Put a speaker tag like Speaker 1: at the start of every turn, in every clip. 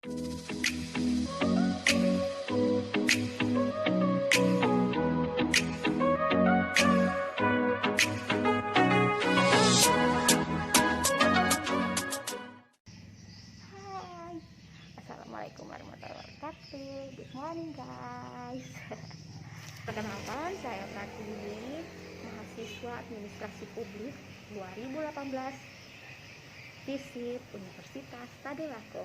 Speaker 1: Assalamualaikum warahmatullahi wabarakatuh. Good morning guys. Perkenalkan, saya Pratiwi, mahasiswa Administrasi Publik 2018 FISIP Universitas Tadulako.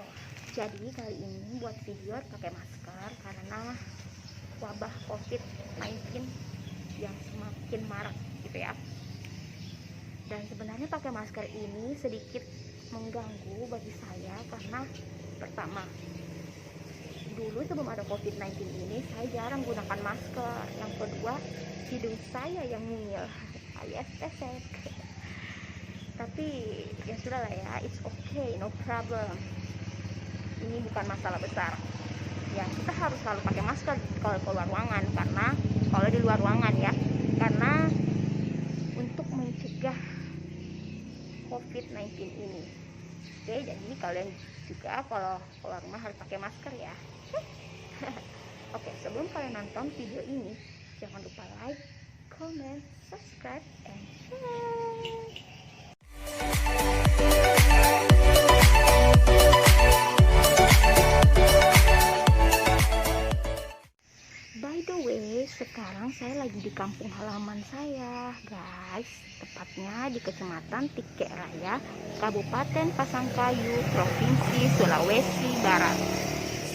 Speaker 1: Jadi kali ini buat video pakai masker karena wabah COVID-19 yang semakin marak gitu ya. Dan sebenarnya pakai masker ini sedikit mengganggu bagi saya karena pertama, dulu sebelum ada COVID-19 ini saya jarang gunakan masker. Yang kedua, hidung saya yang mungil alias pesek. Tapi ya sudah lah ya, it's okay, no problem. Ini bukan masalah besar. Ya, kita harus selalu pakai masker kalau keluar ruangan, karena kalau di luar ruangan ya, karena untuk mencegah COVID-19 ini. Oke, jadi kalian juga kalau keluar rumah harus pakai masker ya. Oke, sebelum kalian nonton video ini, jangan lupa like, comment, subscribe, and share. By the way, sekarang saya lagi di kampung halaman saya, guys. Tepatnya di Kecamatan Tike Raya, Kabupaten Pasangkayu, Provinsi Sulawesi Barat.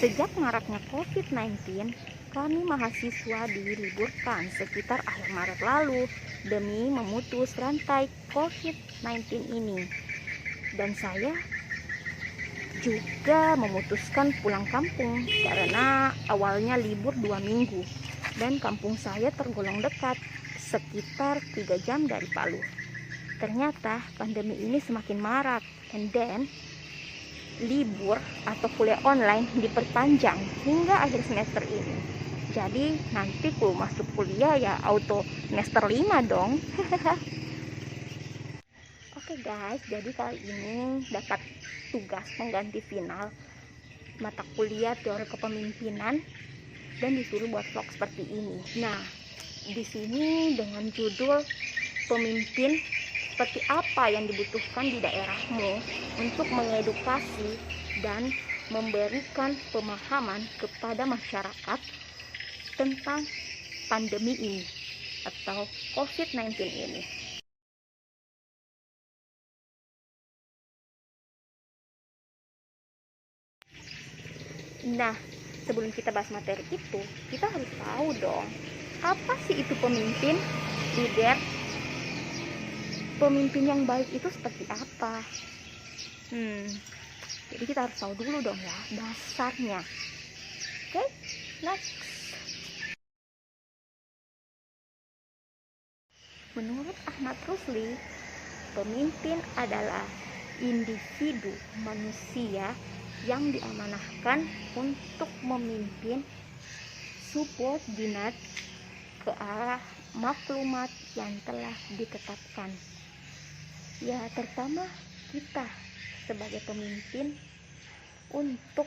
Speaker 1: Sejak maraknya COVID-19, kami mahasiswa diliburkan sekitar akhir Maret lalu demi memutus rantai COVID-19 ini. Dan saya juga memutuskan pulang kampung karena awalnya libur 2 minggu dan kampung saya tergolong dekat, sekitar 3 jam dari Palu. Ternyata pandemi ini semakin marak, and then libur atau kuliah online diperpanjang hingga akhir semester ini. Jadi nanti kalau masuk kuliah ya auto semester 5 dong. Oke guys, jadi kali ini dapat tugas pengganti final mata kuliah teori kepemimpinan dan disuruh buat vlog seperti ini. Nah, di sini dengan judul pemimpin seperti apa yang dibutuhkan di daerahmu untuk mengedukasi dan memberikan pemahaman kepada masyarakat tentang pandemi ini atau COVID-19 ini. Nah, sebelum kita bahas materi itu, kita harus tahu dong, apa sih itu pemimpin, leader? Pemimpin yang baik itu seperti apa? Jadi kita harus tahu dulu dong ya, dasarnya. Oke, next. Menurut Ahmad Rusli, pemimpin adalah individu manusia yang diamanahkan untuk memimpin subordinat ke arah maklumat yang telah ditetapkan. Ya, terutama kita sebagai pemimpin untuk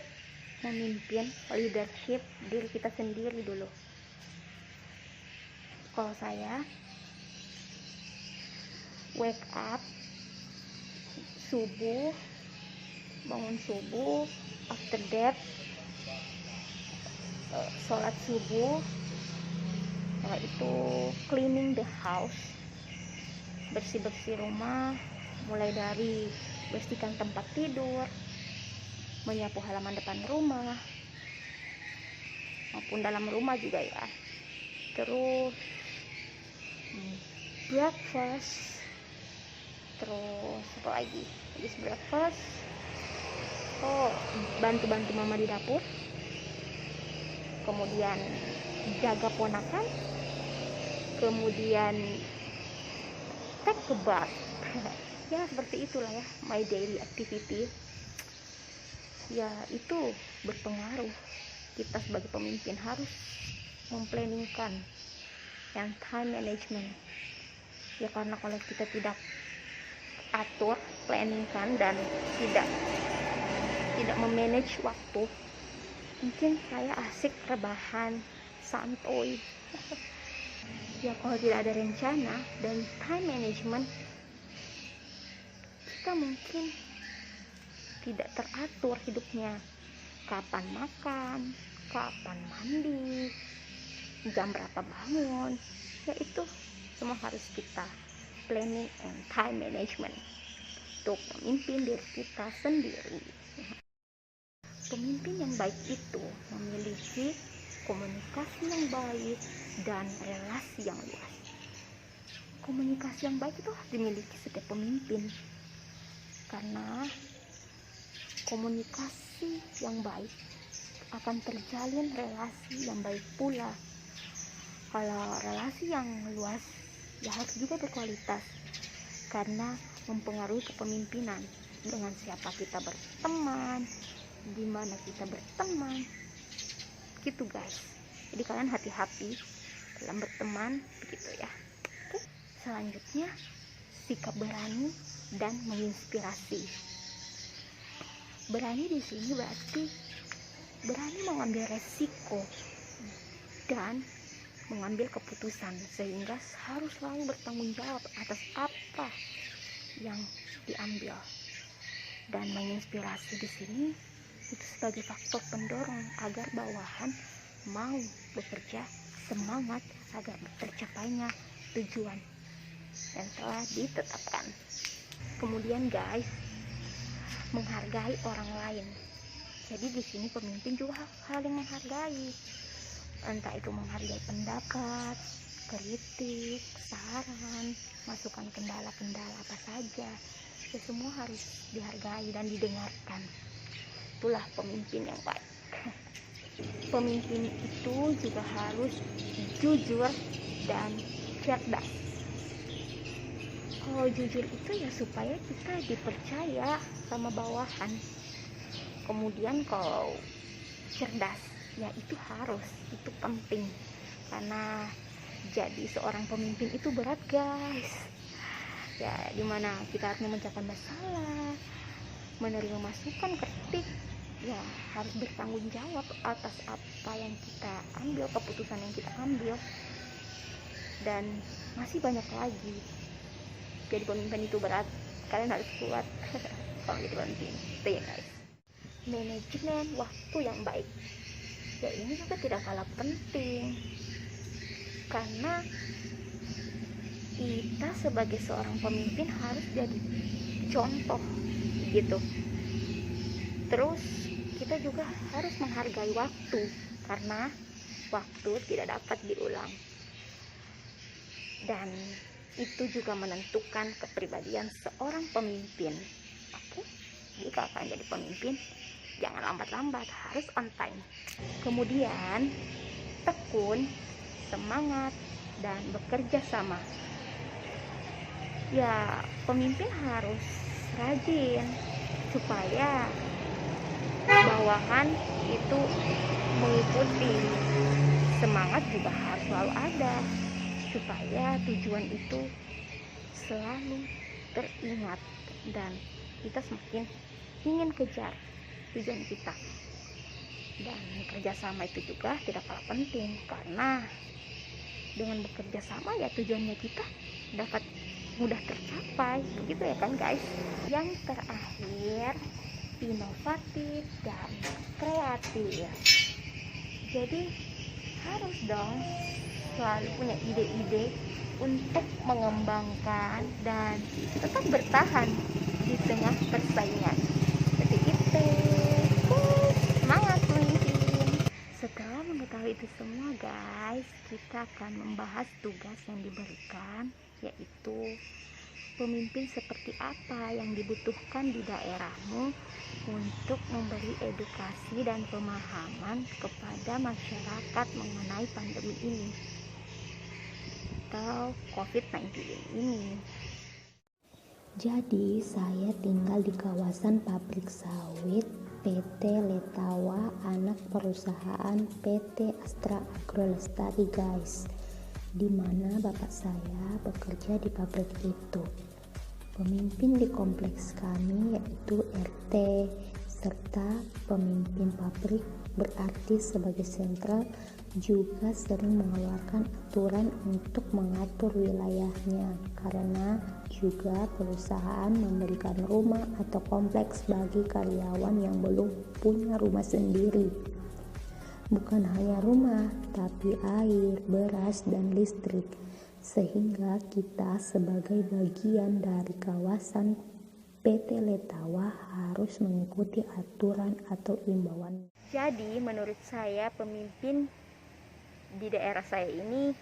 Speaker 1: memimpin leadership diri kita sendiri dulu. Kalau saya wake up subuh, bangun subuh, after that sholat subuh, setelah itu cleaning the house, bersih-bersih rumah, mulai dari bersihkan tempat tidur, menyapu halaman depan rumah maupun dalam rumah juga ya. Terus breakfast, terus apa lagi? Habis breakfast, bantu-bantu mama di dapur, kemudian jaga ponakan, kemudian take a bath. Ya seperti itulah ya my daily activity. Ya itu berpengaruh. Kita sebagai pemimpin harus memplanningkan yang time management. Ya karena kalau kita tidak atur, planningkan dan tidak tidak memanage waktu. Mungkin saya asik rebahan, santuy. Ya kalau tidak ada rencana dan time management, kita mungkin tidak teratur hidupnya. Kapan makan, kapan mandi, jam berapa bangun, ya itu semua harus kita planning and time management untuk memimpin diri kita sendiri. Pemimpin yang baik itu memiliki komunikasi yang baik dan relasi yang luas. Komunikasi yang baik itu harus dimiliki setiap pemimpin, karena komunikasi yang baik akan terjalin relasi yang baik pula. Kalau relasi yang luas ya harus juga berkualitas, karena mempengaruhi kepemimpinan. Dengan siapa kita berteman, gimana kita berteman, gitu guys. Jadi kalian hati-hati dalam berteman, begitu ya. Oke. Selanjutnya, sikap berani dan menginspirasi. Berani di sini berarti berani mengambil resiko dan mengambil keputusan, sehingga harus selalu bertanggung jawab atas apa yang diambil. Dan menginspirasi di sini itu sebagai faktor pendorong agar bawahan mau bekerja semangat agar tercapainya tujuan yang telah ditetapkan. Kemudian guys, menghargai orang lain. Jadi di sini pemimpin juga saling menghargai, entah itu menghargai pendapat, kritik, saran, masukan kendala-kendala apa saja, ya semua harus dihargai dan didengarkan. Itulah pemimpin yang baik. Pemimpin itu juga harus jujur dan cerdas. Kalau jujur itu ya supaya kita dipercaya sama bawahan. Kemudian kalau cerdas, ya itu harus, itu penting, karena jadi seorang pemimpin itu berat guys. Ya dimana kita harus memecahkan masalah, menerima masukan, kritik, ya harus bertanggung jawab atas apa yang kita ambil, keputusan yang kita ambil, dan masih banyak lagi. Jadi pemimpin itu berat, kalian harus kuat kalau jadi pemimpin. Itu ya guys. Manajemen waktu yang baik, ya ini juga tidak kalah penting, karena kita sebagai seorang pemimpin harus jadi contoh gitu. Terus kita juga harus menghargai waktu, karena waktu tidak dapat diulang, dan itu juga menentukan kepribadian seorang pemimpin. Oke, jadi kalau kalian jadi pemimpin, jangan lambat-lambat, harus on time. Kemudian tekun, semangat, dan bekerja sama. Ya pemimpin harus rajin supaya bawahan itu mengikuti. Semangat juga harus selalu ada supaya tujuan itu selalu teringat dan kita semakin ingin kejar tujuan kita. Dan kerjasama itu juga tidak kalah penting, karena dengan bekerja sama ya tujuannya kita dapat mudah tercapai, begitu ya kan guys. Yang terakhir, inovatif dan kreatif. Jadi harus dong selalu punya ide-ide untuk mengembangkan dan tetap bertahan di tengah persaingan. Seperti itu. Semangat pemimpin. Setelah mengetahui itu semua guys, kita akan membahas tugas yang diberikan, yaitu pemimpin seperti apa yang dibutuhkan di daerahmu untuk memberi edukasi dan pemahaman kepada masyarakat mengenai pandemi ini atau COVID-19 ini.
Speaker 2: Jadi saya tinggal di kawasan pabrik sawit PT Letawa, anak perusahaan PT Astra Agro Lestari guys, dimana bapak saya bekerja di pabrik itu. Pemimpin di kompleks kami yaitu RT serta pemimpin pabrik berarti sebagai sentral juga sering mengeluarkan aturan untuk mengatur wilayahnya, karena juga perusahaan memberikan rumah atau kompleks bagi karyawan yang belum punya rumah sendiri. Bukan hanya rumah, tapi air, beras, dan listrik, sehingga kita sebagai bagian dari kawasan PT Letawa harus mengikuti aturan atau imbauan.
Speaker 1: Jadi menurut saya pemimpin di daerah saya ini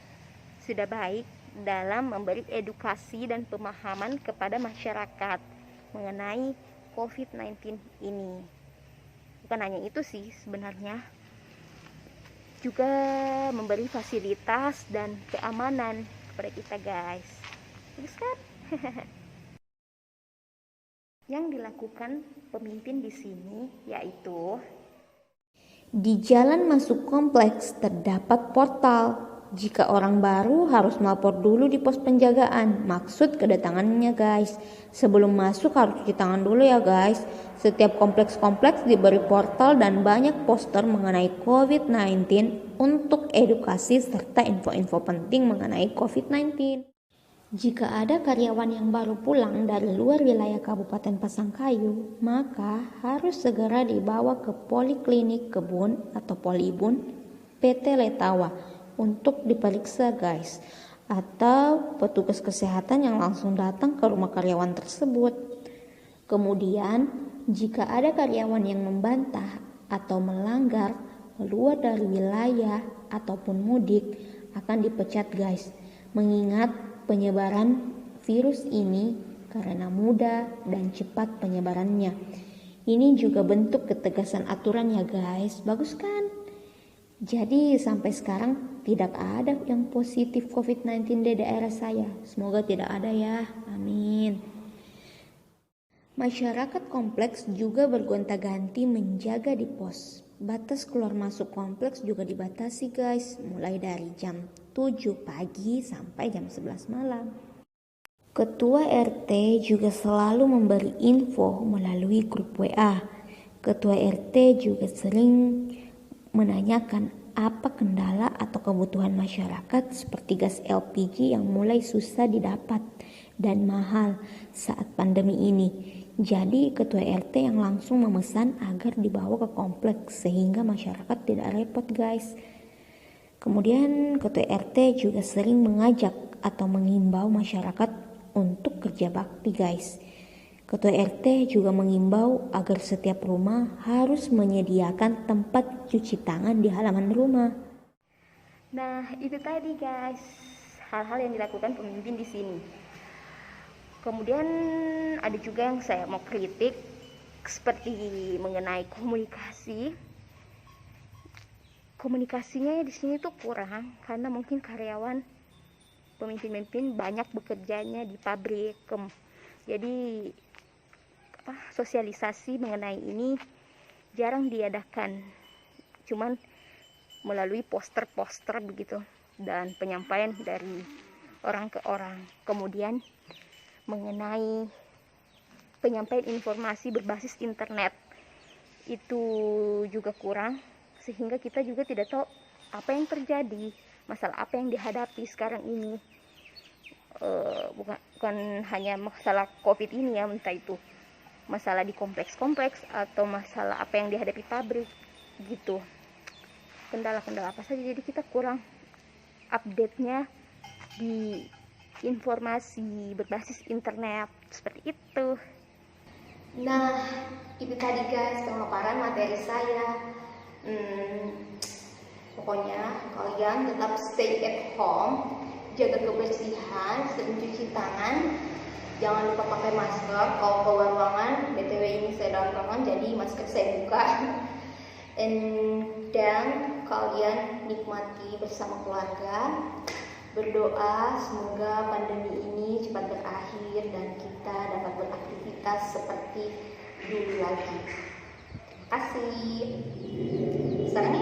Speaker 1: sudah baik dalam memberi edukasi dan pemahaman kepada masyarakat mengenai COVID-19 ini. Bukan hanya itu sih sebenarnya, juga memberi fasilitas dan keamanan kepada kita guys. Bagus kan? Yang dilakukan pemimpin di sini yaitu
Speaker 2: di jalan masuk kompleks terdapat portal. Jika orang baru harus melapor dulu di pos penjagaan maksud kedatangannya guys. Sebelum masuk harus cuci tangan dulu ya guys. Setiap kompleks-kompleks diberi portal dan banyak poster mengenai COVID-19 untuk edukasi serta info-info penting mengenai COVID-19. Jika ada karyawan yang baru pulang dari luar wilayah Kabupaten Pasangkayu, maka harus segera dibawa ke Poliklinik Kebun atau Polibun PT Letawa untuk diperiksa guys, atau petugas kesehatan yang langsung datang ke rumah karyawan tersebut. Kemudian, jika ada karyawan yang membantah atau melanggar keluar dari wilayah ataupun mudik, akan dipecat guys, mengingat penyebaran virus ini karena mudah dan cepat penyebarannya. Ini juga bentuk ketegasan aturan ya guys. Bagus kan? Jadi sampai sekarang tidak ada yang positif COVID-19 di daerah saya. Semoga tidak ada ya. Amin. Masyarakat kompleks juga bergonta-ganti menjaga di pos. Batas keluar masuk kompleks juga dibatasi guys, mulai dari jam 7 pagi sampai jam 11 malam. Ketua RT juga selalu memberi info melalui grup WA. Ketua RT juga sering menanyakan apa kendala atau kebutuhan masyarakat seperti gas LPG yang mulai susah didapat dan mahal saat pandemi ini. Jadi ketua RT yang langsung memesan agar dibawa ke kompleks sehingga masyarakat tidak repot guys. Kemudian ketua RT juga sering mengajak atau mengimbau masyarakat untuk kerja bakti guys. Ketua RT juga mengimbau agar setiap rumah harus menyediakan tempat cuci tangan di halaman rumah.
Speaker 1: Nah, itu tadi guys, hal-hal yang dilakukan pemimpin di sini. Kemudian ada juga yang saya mau kritik seperti mengenai komunikasi. Komunikasinya di sini tuh kurang karena mungkin karyawan pemimpin-pemimpin banyak bekerjanya di pabrik. Jadi sosialisasi mengenai ini jarang diadakan. Cuman melalui poster-poster begitu dan penyampaian dari orang ke orang. Kemudian mengenai penyampaian informasi berbasis internet itu juga kurang, sehingga kita juga tidak tahu apa yang terjadi, masalah apa yang dihadapi sekarang ini. Bukan hanya masalah COVID ini ya, entah itu masalah di kompleks-kompleks atau masalah apa yang dihadapi pabrik gitu. Kendala-kendala apa saja, jadi kita kurang update-nya di informasi berbasis internet seperti itu.
Speaker 2: Nah, itu tadi guys pemaparan materi saya. Pokoknya kalian tetap stay at home, jaga kebersihan, sering cuci tangan, jangan lupa pakai masker kalau keluar ruangan. BTW ini saya dalam ruangan jadi masker saya buka. Dan kalian nikmati bersama keluarga. Berdoa semoga pandemi ini cepat berakhir dan kita dapat beraktivitas seperti dulu lagi. Terima kasih. Sekarang